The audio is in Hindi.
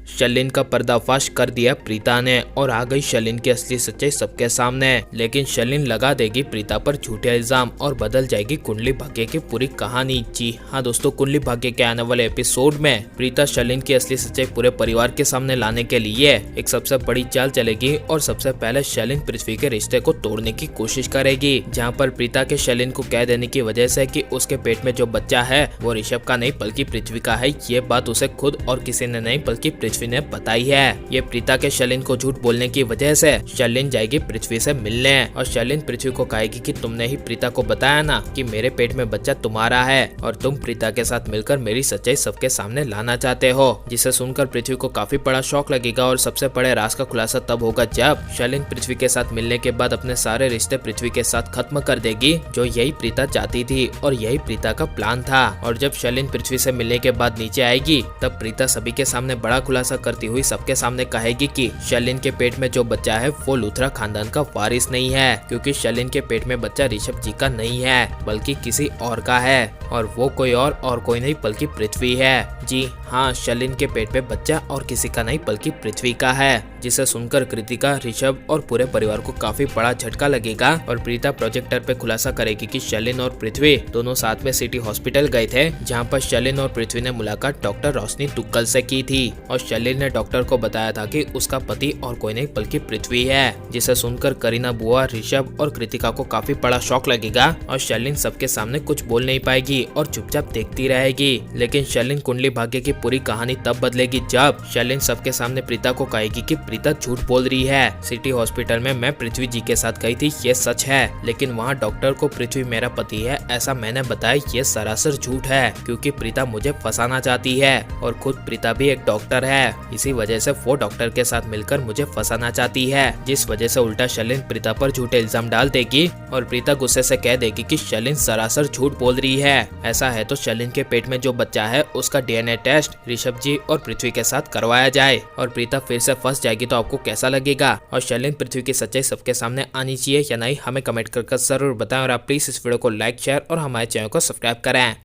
शर्लिन का पर्दाफाश कर दिया प्रीता ने और आ गई शर्लिन की असली सच्चाई सबके सामने। लेकिन शर्लिन लगा देगी प्रीता पर झूठे इल्जाम और बदल जाएगी कुंडली भाग्य की पूरी कहानी। जी हाँ दोस्तों, कुंडली भाग्य के आने वाले एपिसोड में प्रीता शर्लिन की असली सच्चाई पूरे परिवार के सामने लाने के लिए एक सबसे बड़ी चाल चलेगी और सबसे पहले शर्लिन पृथ्वी के रिश्ते को तोड़ने की कोशिश करेगी, जहाँ पर प्रीता के शर्लिन को कह देने की वजह से कि उसके पेट में जो बच्चा है वो ऋषभ का नहीं बल्कि पृथ्वी का है। ये बात उसे खुद और किसी ने नहीं बल्कि पृथ्वी ने बताई है। ये प्रीता के शर्लिन को झूठ बोलने की वजह से शर्लिन जाएगी पृथ्वी से मिलने और शर्लिन पृथ्वी को कहेगी कि तुमने ही प्रीता को बताया ना कि मेरे पेट में बच्चा तुम्हारा है और तुम प्रीता के साथ मिलकर मेरी सच्चाई सबके सामने लाना चाहते हो। जिसे सुनकर पृथ्वी को काफी बड़ा शौक लगेगा और सबसे बड़े राज का खुलासा तब होगा जब शर्लिन पृथ्वी के साथ मिलने के बाद अपने सारे रिश्ते पृथ्वी के साथ खत्म कर देगी, जो यही प्रीता चाहती थी और यही प्रीता का प्लान था। और जब शर्लिन पृथ्वी से मिलने के बाद नीचे आएगी तब प्रीता सभी के सामने बड़ा खुलासा करती हुई सबके सामने कहेगी कि शर्लिन के पेट में जो बच्चा है वो लूथरा खानदान का वारिस नहीं है, क्योंकि शर्लिन के पेट में बच्चा ऋषभ जी का नहीं है बल्कि किसी और का है और वो कोई और कोई नहीं बल्कि पृथ्वी है। जी हाँ, शर्लिन के पेट में बच्चा और किसी का नहीं बल्कि पृथ्वी का है। जिसे सुनकर कृतिका, ऋषभ और पूरे परिवार को काफी बड़ा झटका लगेगा और प्रीता प्रोजेक्टर पे खुलासा करेगी कि शर्लिन और पृथ्वी दोनों साथ में सिटी हॉस्पिटल गए थे, जहाँ पर शर्लिन और पृथ्वी ने मुलाकात डॉक्टर रोशनी दुग्गल से की थी और शर्लिन ने डॉक्टर को बताया था कि उसका पति और कोई नहीं बल्कि पृथ्वी है। जिसे सुनकर करीना बुआ, ऋषभ और कृतिका को काफी बड़ा शौक लगेगा और शर्लिन सबके सामने कुछ बोल नहीं पाएगी और चुपचाप देखती रहेगी। लेकिन शर्लिन कुंडली भाग्य की पूरी कहानी तब बदलेगी जब शर्लिन सबके सामने प्रीता को कहेगी कि प्रीता झूठ बोल रही है। सिटी हॉस्पिटल में मैं पृथ्वी जी के साथ गई थी, ये सच है, लेकिन वहाँ डॉक्टर को पृथ्वी मेरा पति है ऐसा मैंने बताया, ये सरासर झूठ है, क्योंकि प्रीता मुझे फंसाना चाहती है और खुद प्रीता भी एक डॉक्टर है। इसी वजह से वो डॉक्टर के साथ मिलकर मुझे फंसाना चाहती है, जिस वजह से उल्टा शर्लिन प्रीता पर झूठे इल्जाम डाल देगी और प्रीता गुस्से से कह देगी कि शर्लिन सरासर झूठ बोल रही है। ऐसा है तो शर्लिन के पेट में जो बच्चा है उसका डीएनए टेस्ट ऋषभ जी और पृथ्वी के साथ करवाया जाए और प्रीता फिर से फंस जाएगी। तो आपको कैसा लगेगा और शर्लिन पृथ्वी की सच्चाई सबके सामने आनी चाहिए या नहीं, हमें कमेंट करके जरूर बताएं और आप प्लीज इस वीडियो को लाइक, शेयर और हमारे चैनल को सब्सक्राइब करें।